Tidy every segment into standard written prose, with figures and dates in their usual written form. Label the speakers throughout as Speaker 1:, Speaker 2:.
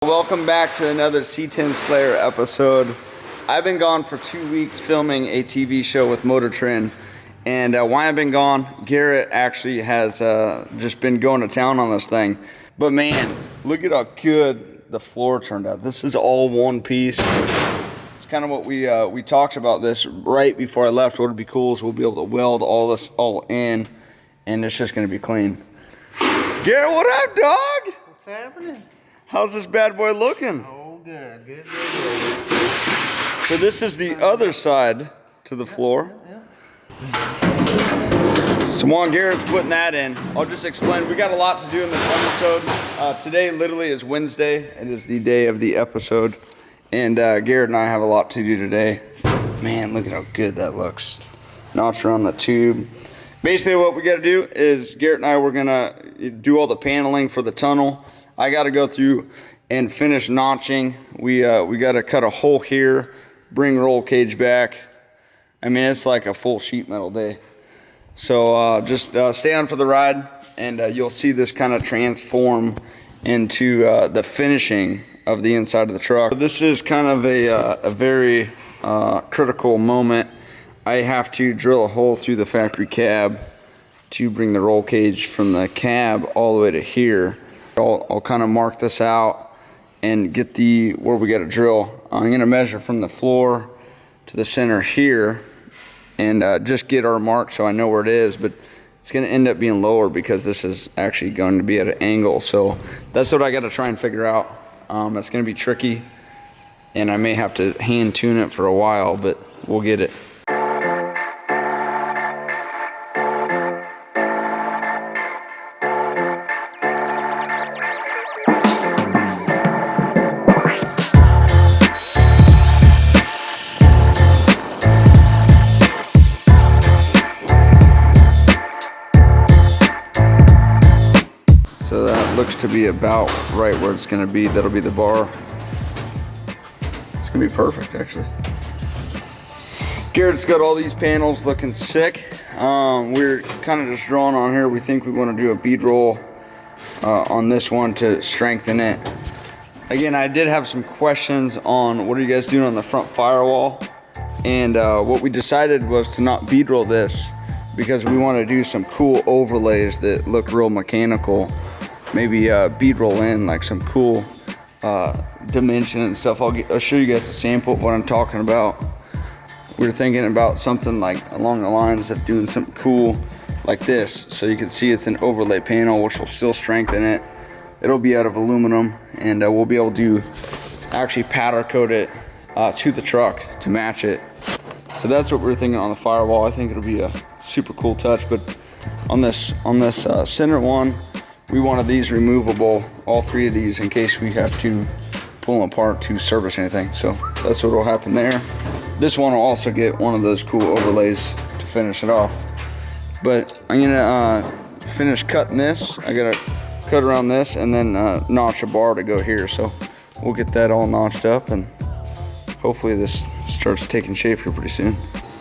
Speaker 1: welcome back to another C10 Slayer episode. I've been gone for 2 weeks filming a TV show with Motor Trend, and why I've been gone, Garrett actually has just been going to town on this thing. But man, look at how good the floor turned out. This is all one piece. It's kind of what we talked about this right before I left. What would be cool is we'll be able to weld all this all in, and it's just going to be clean. Garrett, what up, dog?
Speaker 2: What's happening?
Speaker 1: How's this bad boy looking?
Speaker 2: Oh, good.
Speaker 1: So this is the other side to the floor. So while Garrett's putting that in, I'll just explain. We got a lot to do in this episode. Today literally is Wednesday. It is the day of the episode. And Garrett and I have a lot to do today. Man, look at how good that looks. Notch around the tube. Basically what we got to do is Garrett and I, we're going to do all the paneling for the tunnel. I got to go through and finish notching. We got to cut a hole here, bring roll cage back. I mean, it's like a full sheet metal day. So just stay on for the ride, and you'll see this kind of transform into the finishing of the inside of the truck. This is kind of a very critical moment. I have to drill a hole through the factory cab to bring the roll cage from the cab all the way to here. I'll kind of mark this out and get where we got to drill. I'm going to measure from the floor to the center here and just get our mark so I know where it is, but it's going to end up being lower because this is actually going to be at an angle. So that's what I got to try and figure out. It's going to be tricky, and I may have to hand tune it for a while, but we'll get it. So that looks to be about right where it's going to be. That'll be the bar. It's going to be perfect, actually. Garrett's got all these panels looking sick. We're kind of just drawing on here. We think we want to do a bead roll on this one to strengthen it. Again, I did have some questions on what are you guys doing on the front firewall. And what we decided was to not bead roll this because we want to do some cool overlays that look real mechanical. Maybe bead roll in like some cool dimension and stuff. I'll show you guys a sample of what I'm talking about. We were thinking about something like along the lines of doing something cool like this. So you can see it's an overlay panel which will still strengthen it. It'll be out of aluminum, and we'll be able to actually powder coat it to the truck to match it. So that's what we're thinking on the firewall. I think it'll be a super cool touch. But on this center one, we wanted these removable, all three of these, in case we have to pull them apart to service anything. So that's what will happen there. This one will also get one of those cool overlays to finish it off. But I'm gonna finish cutting this. I gotta cut around this and then notch a bar to go here. So we'll get that all notched up, and hopefully this starts taking shape here pretty soon.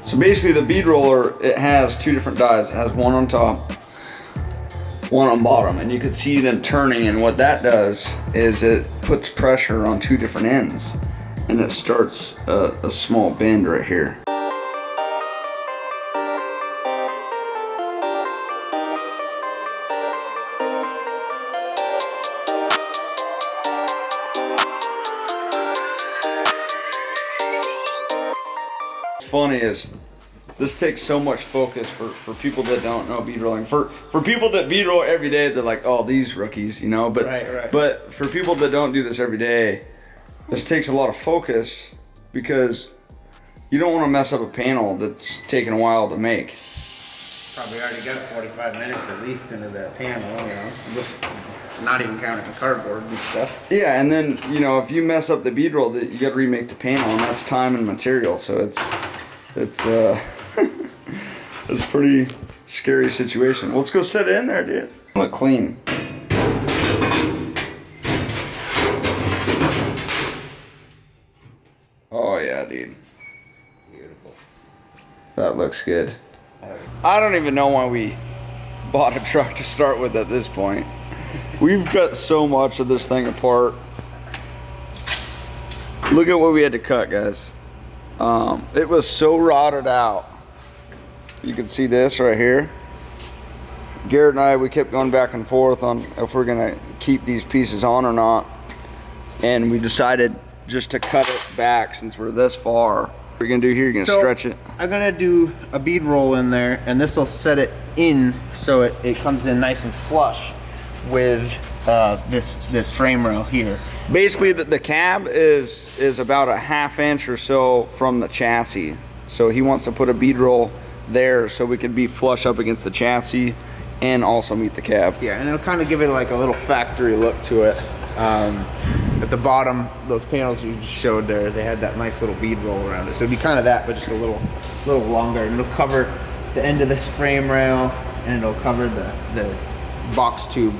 Speaker 1: So basically the bead roller, it has two different dies. It has one on top, one on bottom, and you can see them turning, and what that does is it puts pressure on two different ends, and it starts a small bend right here. What's funny is this takes so much focus for people that don't know bead rolling. For people that bead roll every day, they're like, oh, these rookies, you know. But
Speaker 2: right.
Speaker 1: But for people that don't do this every day, this takes a lot of focus because you don't want to mess up a panel that's taken a while to make.
Speaker 2: Probably already got 45 minutes at least into that panel, you know, just not even counting the cardboard and stuff.
Speaker 1: Yeah, and then, you know, if you mess up the bead roll, you got to remake the panel, and that's time and material. So it's it's a pretty scary situation. Well, let's go sit in there, dude. Look clean. Oh yeah, dude.
Speaker 2: Beautiful.
Speaker 1: That looks good. I don't even know why we bought a truck to start with at this point. We've cut so much of this thing apart. Look at what we had to cut, guys. It was so rotted out. You can see this right here. Garrett and I, we kept going back and forth on if we're gonna keep these pieces on or not. And we decided just to cut it back since we're this far. What you're gonna do here, you're gonna stretch it.
Speaker 2: I'm gonna do a bead roll in there, and this will set it in so it comes in nice and flush with this frame rail here.
Speaker 1: Basically, the cab is about a 1/2 inch or so from the chassis. So he wants to put a bead roll there so we could be flush up against the chassis and also meet the cab.
Speaker 2: Yeah, and it'll kind of give it like a little factory look to it. At the bottom, those panels you just showed there, they had that nice little bead roll around it. So it'd be kind of that, but just a little longer. And it'll cover the end of this frame rail, and it'll cover the box tube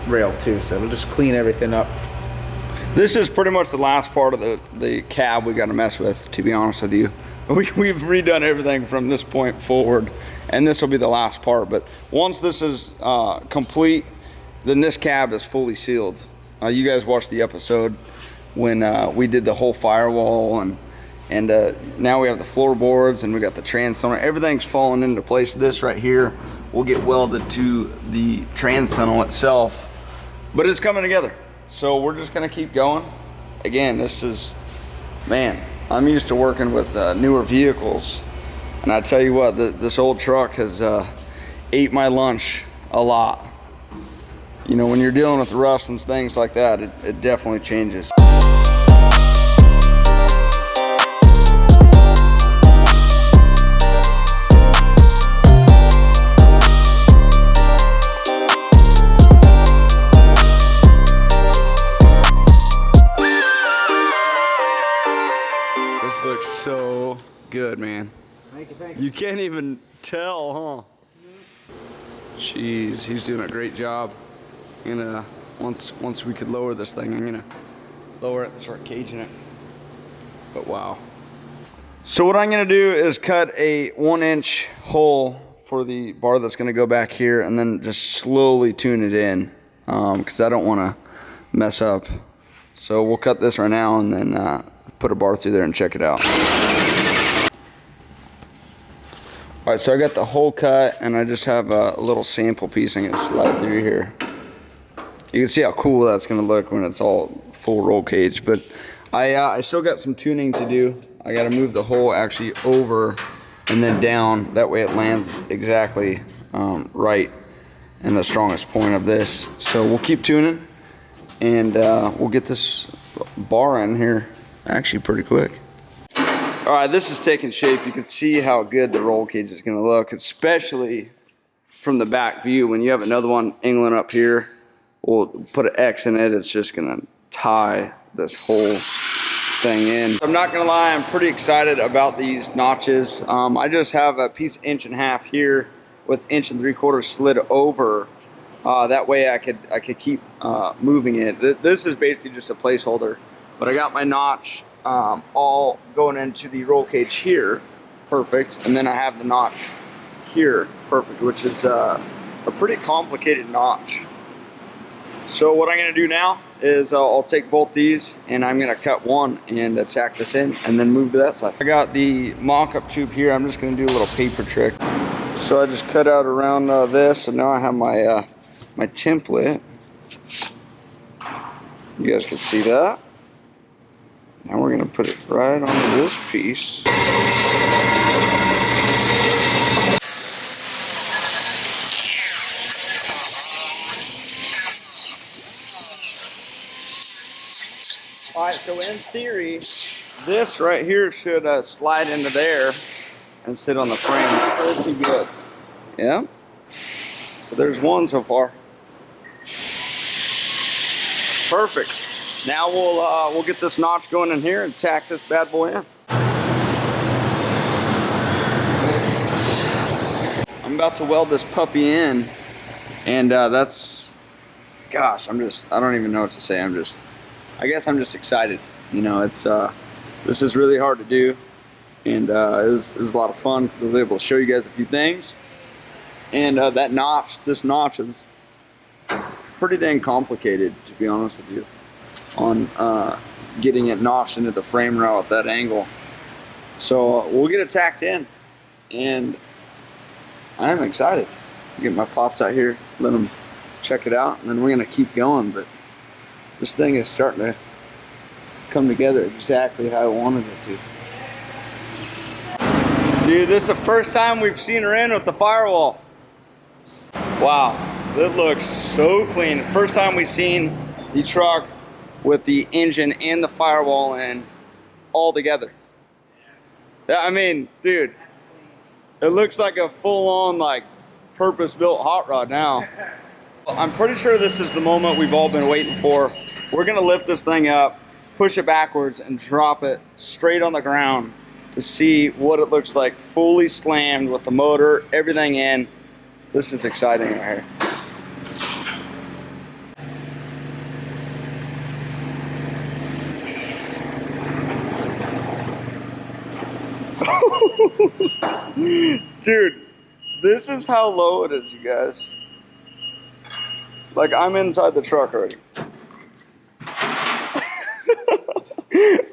Speaker 2: rail too. So it'll just clean everything up.
Speaker 1: This is pretty much the last part of the cab we got to mess with, to be honest with you. We've redone everything from this point forward, and this will be the last part. But once this is complete, then this cab is fully sealed. You guys watched the episode when we did the whole firewall, and now we have the floorboards and we got the trans-tunnel. Everything's falling into place. This right here will get welded to the trans-tunnel itself, but it's coming together. So we're just gonna keep going. Again, this is, man, I'm used to working with newer vehicles, and I tell you what, this old truck has ate my lunch a lot. You know, when you're dealing with rust and things like that, it definitely changes. This looks so good, man.
Speaker 2: Thank you.
Speaker 1: You can't even tell, huh? Jeez, he's doing a great job. And once we could lower this thing, I'm gonna lower it and start caging it. But wow. So what I'm gonna do is cut a 1-inch hole for the bar that's gonna go back here, and then just slowly tune it in, because I don't wanna mess up. So we'll cut this right now and then put a bar through there and check it out. All right, so I got the hole cut, and I just have a little sample piece I'm gonna slide through here. You can see how cool that's gonna look when it's all full roll cage. But I still got some tuning to do. I gotta move the hole actually over and then down. That way it lands exactly right in the strongest point of this. So we'll keep tuning, and we'll get this bar in here actually pretty quick. All right, this is taking shape. You can see how good the roll cage is gonna look, especially from the back view. When you have another one angling up here, we'll put an X in it. It's just gonna tie this whole thing in. I'm not gonna lie, I'm pretty excited about these notches. I just have a piece 1.5 inch here with 1 3/4 slid over. That way I could keep moving it. This is basically just a placeholder, but I got my notch all going into the roll cage here, perfect. And then I have the notch here, perfect, which is a pretty complicated notch. So what I'm gonna do now is I'll take both these, and I'm gonna cut one and tack this in and then move to that side. I got the mock-up tube here. I'm just gonna do a little paper trick. So I just cut out around this, and now I have my my template. You guys can see that. Now we're gonna put it right onto this piece. All right, so in theory, this right here should slide into there and sit on the frame pretty good. Yeah. So there's one so far. Perfect. Now we'll get this notch going in here and tack this bad boy in. I'm about to weld this puppy in, and gosh, I don't even know what to say. I guess I'm just excited. You know, this is really hard to do, and it was a lot of fun because I was able to show you guys a few things. And this notch is pretty dang complicated, to be honest with you, on getting it notched into the frame rail at that angle. So we'll get it tacked in, and I'm excited. Get my pops out here, let them check it out, and then we're gonna keep going. But this thing is starting to come together exactly how I wanted it to. Dude, this is the first time we've seen her in with the firewall. Wow, it looks so clean. First time we've seen the truck with the engine and the firewall in all together. Yeah, I mean, dude, it looks like a full-on, like, purpose-built hot rod now. I'm pretty sure this is the moment we've all been waiting for. We're gonna lift this thing up, push it backwards, and drop it straight on the ground to see what it looks like fully slammed with the motor, everything in. This is exciting right here. Dude, this is how low it is, you guys. Like, I'm inside the truck already.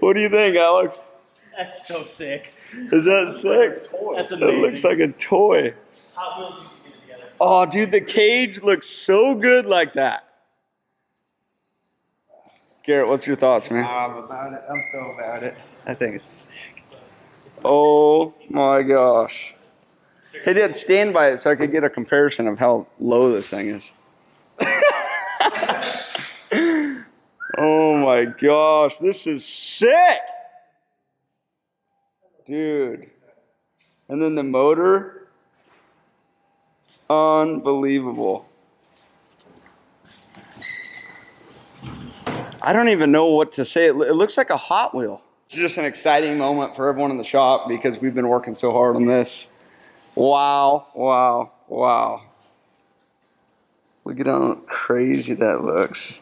Speaker 1: What do you think, Alex?
Speaker 3: That's so sick.
Speaker 1: Is that sick?
Speaker 3: That's amazing.
Speaker 1: It looks like a toy.
Speaker 3: Hot Wheels, you can get it together.
Speaker 1: Oh, dude, the cage looks so good like that. Garrett, what's your thoughts, man?
Speaker 2: I'm about it. I'm so about it. I think it's sick.
Speaker 1: Oh my gosh. Hey, Dad, stand by it so I could get a comparison of how low this thing is. Oh my gosh, this is sick. Dude. And then the motor. Unbelievable. I don't even know what to say. It looks like a Hot Wheel. It's just an exciting moment for everyone in the shop because we've been working so hard on this. Wow, wow, wow. Look at how crazy that looks.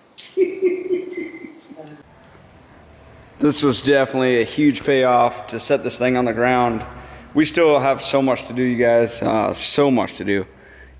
Speaker 1: This was definitely a huge payoff to set this thing on the ground. We still have so much to do, you guys. So much to do.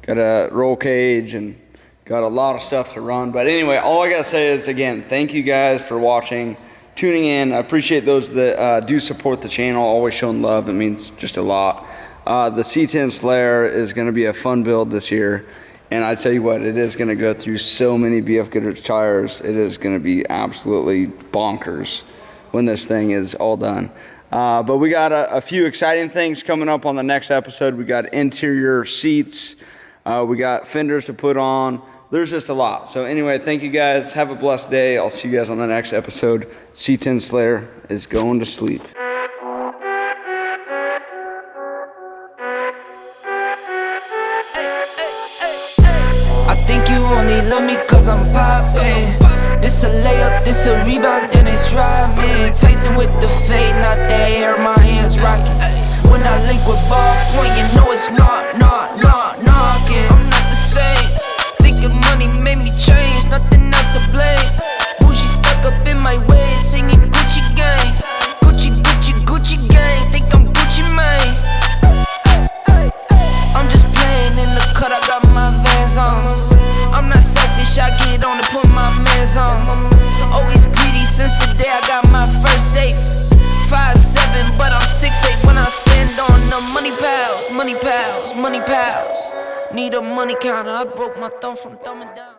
Speaker 1: Got a roll cage and got a lot of stuff to run. But anyway, all I gotta say is, again, thank you guys for watching, tuning in. I appreciate those that do support the channel, always showing love. It means just a lot. The C10 SLAYER is gonna be a fun build this year. And I tell you what, it is gonna go through so many BF Goodrich tires. It is gonna be absolutely bonkers when this thing is all done. But we got a few exciting things coming up on the next episode. We got interior seats. We got fenders to put on. There's just a lot. So anyway, thank you guys. Have a blessed day. I'll see you guys on the next episode. C10 SLAYER is going to sleep.
Speaker 4: I think you only love me cause I'm poppin'. This a layup, this a rebound, then it's robbing. Tyson with the fade, not the hair, my hands rockin'. When I link with ballpoint, you know it's knocking. I'm not the same. Thinking money made me change, nothing else to blame. Bougie stuck up in my way, singing Gucci gang. Gucci gang, think I'm Gucci Mane. I'm just playing in the cut, I got my Vans on. I'm not selfish, I get on and put my mans on. Always greedy since the day I got my first safe. 5'7", but I'm 6'8" when I stand on the money pals. Need a money counter, I broke my thumb from thumbing down.